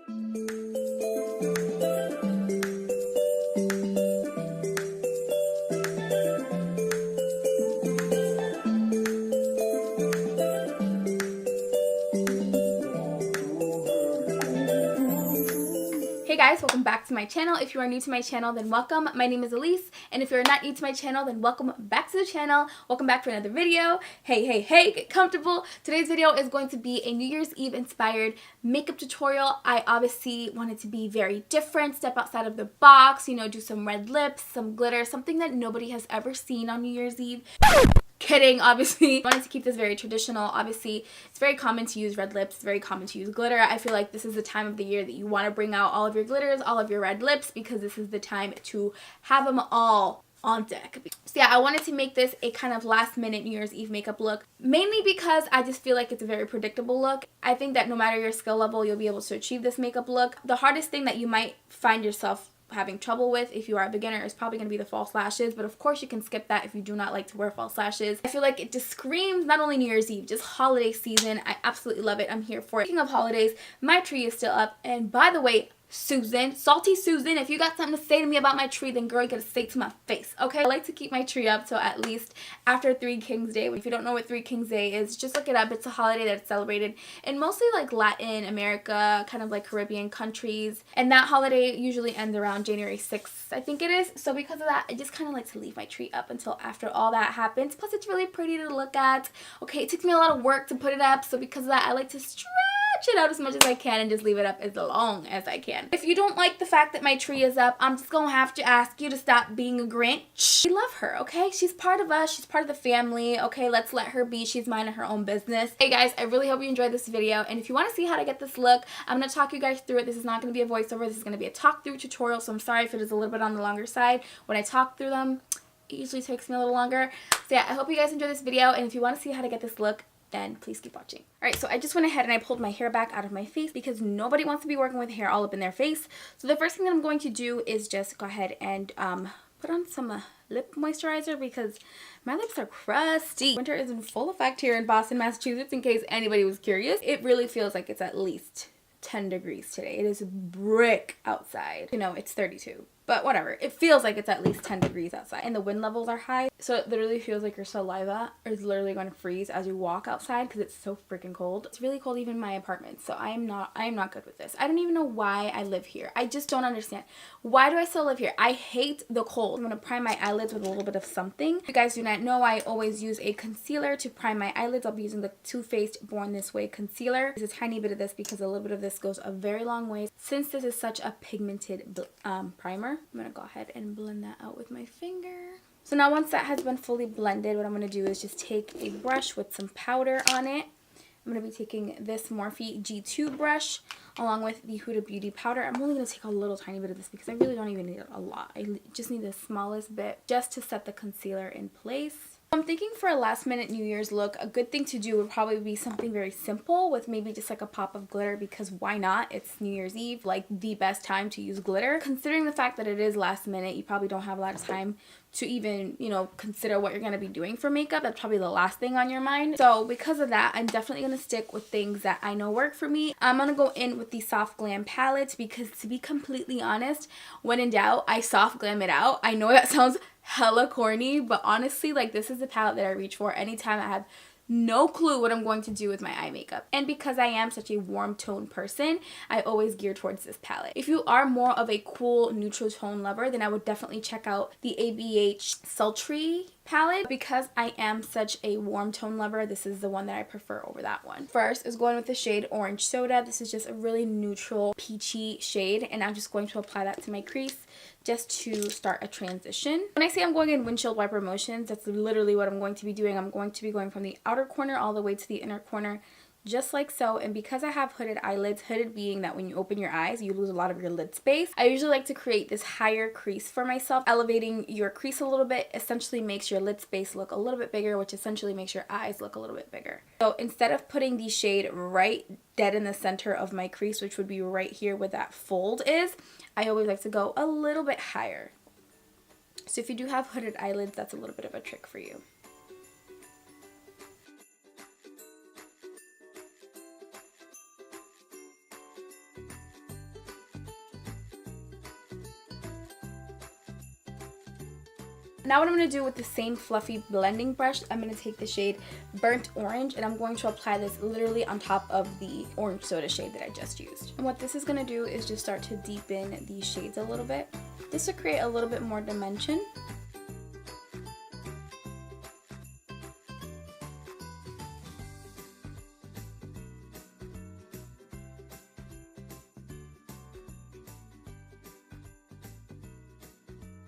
Hey guys, welcome back to my channel. If you are new to my channel, then welcome. My name is Allis, and if you're not new to my channel, then welcome back to the channel. Welcome back for another video. Hey, get comfortable. Today's video is going to be a New Year's Eve inspired makeup tutorial. I obviously wanted to be very different, step outside of the box, you know, do some red lips, some glitter, something that nobody has ever seen on New Year's Eve. Kidding, obviously. I wanted to keep this very traditional. Obviously, it's very common to use red lips, very common to use glitter. I feel like this is the time of the year that you want to bring out all of your glitters, all of your red lips, because this is the time to have them all on deck. So yeah, I wanted to make this a kind of last minute New Year's Eve makeup look, mainly because I just feel like it's a very predictable look. I think that no matter your skill level, you'll be able to achieve this makeup look. The hardest thing that you might find yourself having trouble with if you are a beginner is probably going to be the false lashes, but of course you can skip that if you do not like to wear false lashes. I feel like it just screams not only New Year's Eve, just holiday season. I absolutely love it. I'm here for it. Speaking of holidays, my tree is still up, and by the way, Susan, Salty Susan, if you got something to say to me about my tree, then girl, you gotta say it to my face, okay? I like to keep my tree up till at least after Three Kings Day. If you don't know what Three Kings Day is, just look it up. It's a holiday that's celebrated in mostly like Latin America, kind of like Caribbean countries, and that holiday usually ends around January 6th, I think it is. So because of that, I just kind of like to leave my tree up until after all that happens. Plus, it's really pretty to look at. Okay, it takes me a lot of work to put it up, so because of that, I like to stretch it out as much as I can and just leave it up as long as I can. If you don't like the fact that my tree is up, I'm just gonna have to ask you to stop being a Grinch. We love her, okay? She's part of us. She's part of the family, okay? Let's let her be. She's minding her own business. Hey guys, I really hope you enjoyed this video, and if you want to see how to get this look, I'm gonna talk you guys through it. This is not gonna be a voiceover. This is gonna be a talk through tutorial, so I'm sorry if it is a little bit on the longer side. When I talk through them, it usually takes me a little longer. So yeah, I hope you guys enjoy this video, and if you want to see how to get this look, then please keep watching. Alright, so I just went ahead and I pulled my hair back out of my face because nobody wants to be working with hair all up in their face. So the first thing that I'm going to do is just go ahead and put on some lip moisturizer because my lips are crusty. Winter is in full effect here in Boston, Massachusetts, in case anybody was curious. It really feels like it's at least 10 degrees today. It is brick outside. You know, it's 32. But whatever, it feels like it's at least 10 degrees outside, and the wind levels are high, so it literally feels like your saliva is literally going to freeze as you walk outside because it's so freaking cold. It's really cold even in my apartment, so I am not good with this. I don't even know why I live here. I just don't understand. Why do I still live here? I hate the cold. I'm going to prime my eyelids with a little bit of something. If you guys do not know, I always use a concealer to prime my eyelids. I'll be using the Too Faced Born This Way concealer. There's a tiny bit of this because a little bit of this goes a very long way. Since this is such a pigmented primer, I'm going to go ahead and blend that out with my finger. So now once that has been fully blended, what I'm going to do is just take a brush with some powder on it. I'm going to be taking this Morphe G2 brush along with the Huda Beauty powder. I'm only going to take a little tiny bit of this because I really don't even need a lot. I just need the smallest bit just to set the concealer in place. I'm thinking for a last minute New Year's look, a good thing to do would probably be something very simple with maybe just like a pop of glitter, because why not? It's New Year's Eve, like the best time to use glitter. Considering the fact that it is last minute, you probably don't have a lot of time to even, you know, consider what you're going to be doing for makeup. That's probably the last thing on your mind. So because of that, I'm definitely going to stick with things that I know work for me. I'm going to go in with the Soft Glam palette because, to be completely honest, when in doubt, I soft glam it out. I know that sounds hella corny, but honestly, like, this is the palette that I reach for anytime I have no clue what I'm going to do with my eye makeup. And because I am such a warm tone person, I always gear towards this palette. If you are more of a cool neutral tone lover, then I would definitely check out the ABH Sultry palette. Because I am such a warm tone lover, this is the one that I prefer over that one. First is going with the shade Orange Soda. This is just a really neutral peachy shade, and I'm just going to apply that to my crease just to start a transition. When I say I'm going in windshield wiper motions, that's literally what I'm going to be doing. I'm going to be going from the outer corner all the way to the inner corner, just like so. And because I have hooded eyelids, hooded being that when you open your eyes, you lose a lot of your lid space, I usually like to create this higher crease for myself. Elevating your crease a little bit essentially makes your lid space look a little bit bigger, which essentially makes your eyes look a little bit bigger. So instead of putting the shade right dead in the center of my crease, which would be right here where that fold is, I always like to go a little bit higher. So if you do have hooded eyelids, that's a little bit of a trick for you. Now what I'm going to do with the same fluffy blending brush, I'm going to take the shade Burnt Orange and I'm going to apply this literally on top of the orange soda shade that I just used. And what this is going to do is just start to deepen these shades a little bit, just to create a little bit more dimension.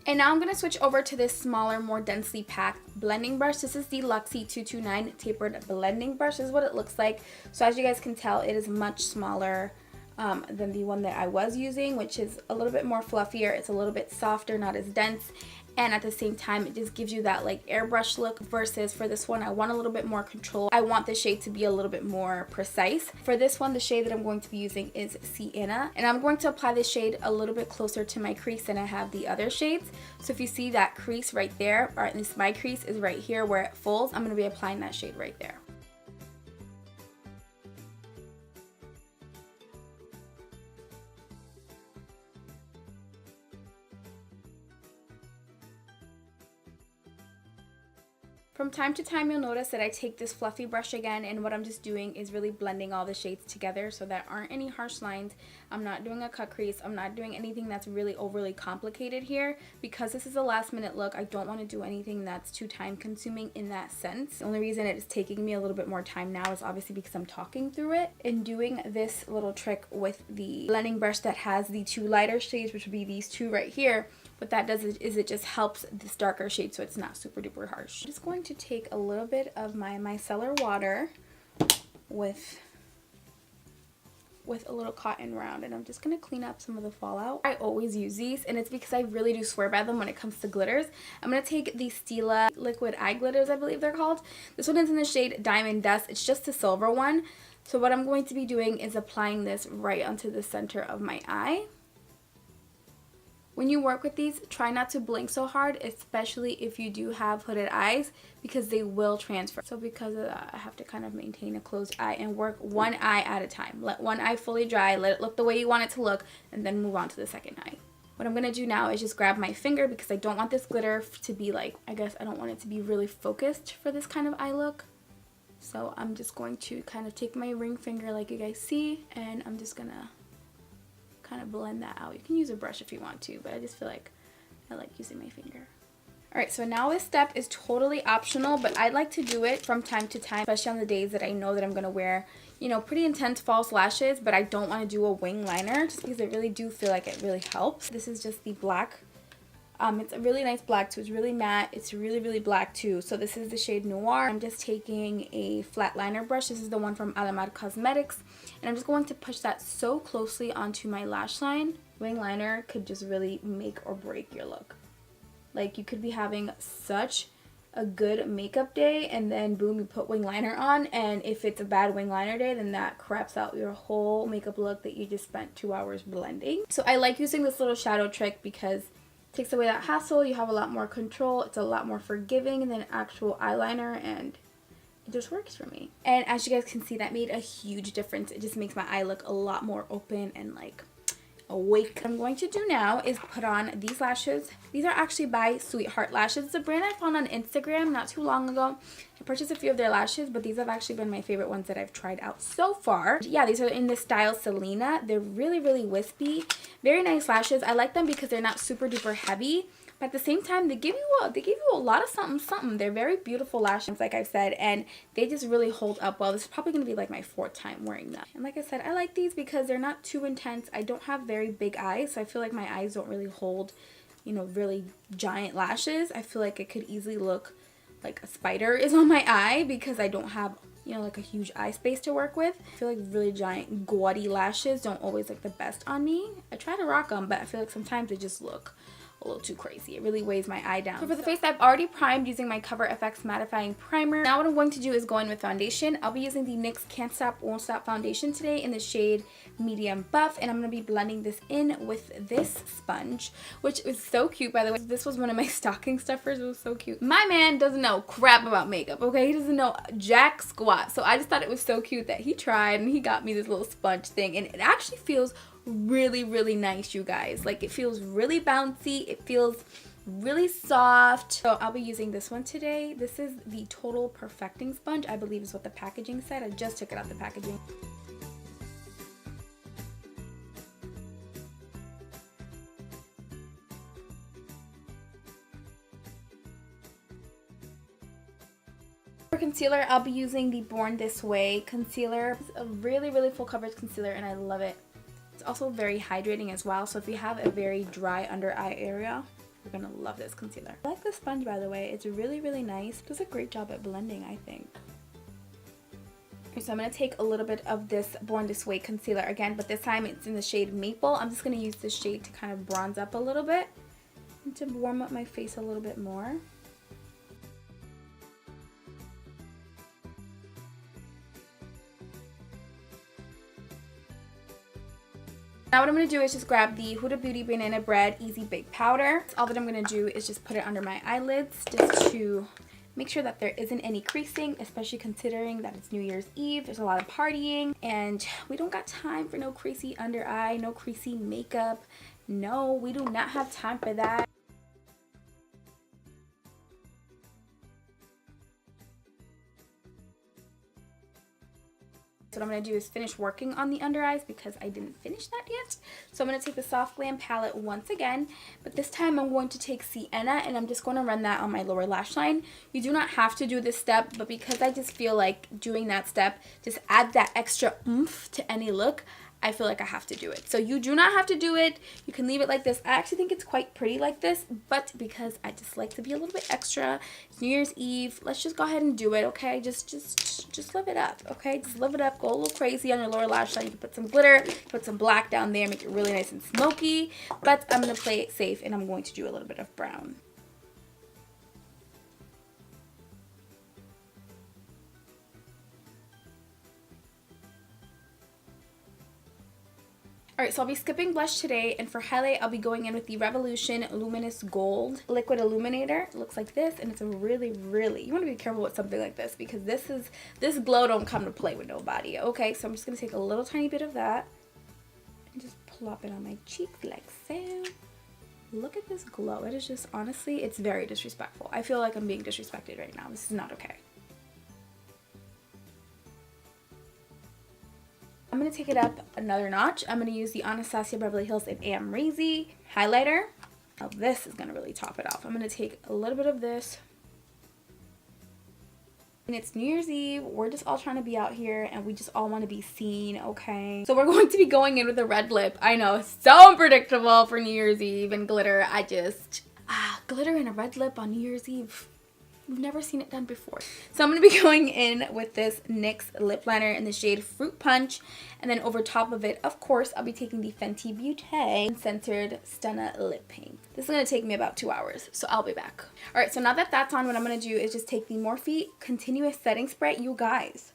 And now I'm going to switch over to this smaller, more densely packed blending brush. This is the Luxie 229 tapered blending brush. This is what it looks like. So as you guys can tell, it is much smaller than the one that I was using, which is a little bit more fluffier. It's a little bit softer, not as dense. And at the same time, it just gives you that like airbrush look, versus for this one, I want a little bit more control. I want the shade to be a little bit more precise. For this one, the shade that I'm going to be using is Sienna. And I'm going to apply this shade a little bit closer to my crease than I have the other shades. So if you see that crease right there, or at least my crease is right here where it folds, I'm going to be applying that shade right there. From time to time, you'll notice that I take this fluffy brush again, and what I'm just doing is really blending all the shades together so there aren't any harsh lines. I'm not doing a cut crease. I'm not doing anything that's really overly complicated here. Because this is a last minute look, I don't want to do anything that's too time consuming in that sense. The only reason it is taking me a little bit more time now is obviously because I'm talking through it. And doing this little trick with the blending brush that has the two lighter shades, which would be these two right here, what that does is it just helps this darker shade so it's not super duper harsh. I'm just going to take a little bit of my micellar water with a little cotton round, and I'm just going to clean up some of the fallout. I always use these, and it's because I really do swear by them when it comes to glitters. I'm going to take the Stila liquid eye glitters, I believe they're called. This one is in the shade Diamond Dust. It's just a silver one. So what I'm going to be doing is applying this right onto the center of my eye. When you work with these, try not to blink so hard, especially if you do have hooded eyes, because they will transfer. So because of that, I have to kind of maintain a closed eye and work one eye at a time. Let one eye fully dry, let it look the way you want it to look, and then move on to the second eye. What I'm going to do now is just grab my finger, because I don't want this glitter to be like, I guess I don't want it to be really focused for this kind of eye look. So I'm just going to kind of take my ring finger like you guys see, and I'm just going to kind of blend that out. You can use a brush if you want to, but I just feel like I like using my finger. Alright, so now this step is totally optional, but I like to do it from time to time, especially on the days that I know that I'm going to wear, you know, pretty intense false lashes, but I don't want to do a wing liner, just because I really do feel like it really helps. This is just the black. It's a really nice black too. It's really matte. It's really, really black too. So this is the shade Noir. I'm just taking a flat liner brush. This is the one from Alamar Cosmetics. And I'm just going to push that so closely onto my lash line. Wing liner could just really make or break your look. Like, you could be having such a good makeup day, and then boom, you put wing liner on, and if it's a bad wing liner day, then that craps out your whole makeup look that you just spent 2 hours blending. So I like using this little shadow trick because takes away that hassle. You have a lot more control. It's a lot more forgiving than actual eyeliner, and it just works for me. And as you guys can see, that made a huge difference. It just makes my eye look a lot more open and like awake. What I'm going to do now is put on these lashes. These are actually by Sweetheart Lashes. It's a brand I found on Instagram not too long ago. I purchased a few of their lashes, but these have actually been my favorite ones that I've tried out so far. Yeah, these are in the style Selena. They're really, really wispy. Very nice lashes. I like them because they're not super duper heavy, but at the same time, they give you a lot of something. They're very beautiful lashes, like I've said, and they just really hold up well. This is probably going to be like my 4th time wearing them. And like I said, I like these because they're not too intense. I don't have very big eyes, so I feel like my eyes don't really hold, you know, really giant lashes. I feel like it could easily look like a spider is on my eye because I don't have, you know, like a huge eye space to work with. I feel like really giant gaudy lashes don't always look the best on me. I try to rock them, but I feel like sometimes they just look a little too crazy. It really weighs my eye down. So for the face, I've already primed using my Cover FX mattifying primer. Now what I'm going to do is go in with foundation. I'll be using the NYX Can't Stop Won't Stop foundation today in the shade Medium Buff, and I'm going to be blending this in with this sponge, which is so cute, by the way. This was one of my stocking stuffers. It was so cute. My man doesn't know crap about makeup, okay? He doesn't know jack squat, so I just thought it was so cute that he tried and he got me this little sponge thing, and it actually feels really, really nice, you guys. Like, it feels really bouncy. It feels really soft. So I'll be using this one today. This is the Total Perfecting Sponge, I believe is what the packaging said. I just took it out the packaging. For concealer, I'll be using the Born This Way concealer. It's a really, really full coverage concealer and I love it. It's also very hydrating as well, so if you have a very dry under eye area, you're gonna love this concealer. I like this sponge, by the way. It's really, really nice. It does a great job at blending, I think. Okay, so I'm gonna take a little bit of this Born This Way concealer again, but this time it's in the shade Maple. I'm just gonna use this shade to kind of bronze up a little bit and to warm up my face a little bit more. Now what I'm going to do is just grab the Huda Beauty Banana Bread Easy Bake Powder. All that I'm going to do is just put it under my eyelids just to make sure that there isn't any creasing, especially considering that it's New Year's Eve. There's a lot of partying and we don't got time for no creasy under eye, no creasy makeup. No, we do not have time for that. What I'm going to do is finish working on the under eyes because I didn't finish that yet. So I'm going to take the Soft Glam palette once again, but this time I'm going to take Sienna and I'm just going to run that on my lower lash line. You do not have to do this step, but because I just feel like doing that step just add that extra oomph to any look, I feel like I have to do it. So you do not have to do it. You can leave it like this. I actually think it's quite pretty like this, but because I just like to be a little bit extra, it's New Year's Eve, let's just go ahead and do it, okay? Just live it up, okay? Just live it up. Go a little crazy on your lower lash line. You can put some glitter, put some black down there, make it really nice and smoky, but I'm going to play it safe and I'm going to do a little bit of brown. Alright, so I'll be skipping blush today, and for highlight, I'll be going in with the Revolution Luminous Gold Liquid Illuminator. It looks like this, and it's a really, really, you want to be careful with something like this, because this glow don't come to play with nobody, okay? So I'm just going to take a little tiny bit of that, and just plop it on my cheeks like so. Look at this glow. It is just, honestly, it's very disrespectful. I feel like I'm being disrespected right now. This is not okay. I'm going to take it up another notch. I'm going to use the Anastasia Beverly Hills and Amrezy highlighter. Now this is going to really top it off. I'm going to take a little bit of this. And it's New Year's Eve. We're just all trying to be out here and we just all want to be seen, okay? So we're going to be going in with a red lip. I know, so unpredictable for New Year's Eve and glitter. Glitter and a red lip on New Year's Eve. We've never seen it done before. So I'm going to be going in with this NYX lip liner in the shade Fruit Punch. And then over top of it, of course, I'll be taking the Fenty Beauty Uncensored Stunna Lip Paint. This is going to take me about 2 hours, so I'll be back. Alright, so now that that's on, what I'm going to do is just take the Morphe Continuous Setting Spray. You guys,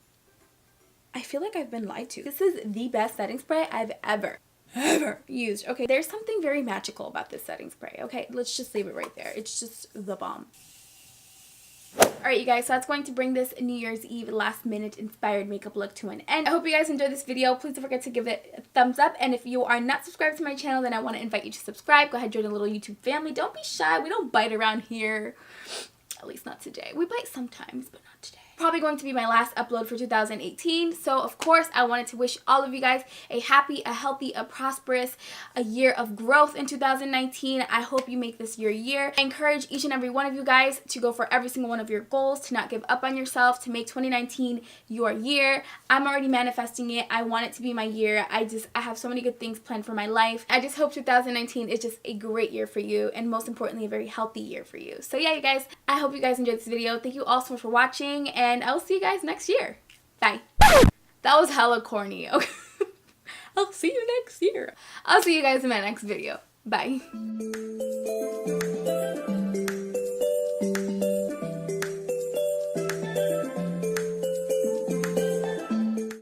I feel like I've been lied to. This is the best setting spray I've ever used. Okay, there's something very magical about this setting spray. Okay, let's just leave it right there. It's just the bomb. Alright you guys, so that's going to bring this New Year's Eve last minute inspired makeup look to an end. I hope you guys enjoyed this video. Please don't forget to give it a thumbs up, and if you are not subscribed to my channel, then I want to invite you to subscribe. Go ahead, join a little YouTube family. Don't be shy. We don't bite around here. At least not today. We bite sometimes, but not today. Probably going to be my last upload for 2018, so of course I wanted to wish all of you guys a happy, a healthy, a prosperous, a year of growth in 2019. I hope you make this your year. I encourage each and every one of you guys to go for every single one of your goals, to not give up on yourself, to make 2019 your year. I'm already manifesting it. I want it to be my year. I have so many good things planned for my life. I just hope 2019 is just a great year for you, and most importantly, a very healthy year for you. So yeah, you guys, I hope you guys enjoyed this video. Thank you all so much for watching, and I will see you guys next year. Bye. That was hella corny. Okay. I'll see you next year. I'll see you guys in my next video. Bye.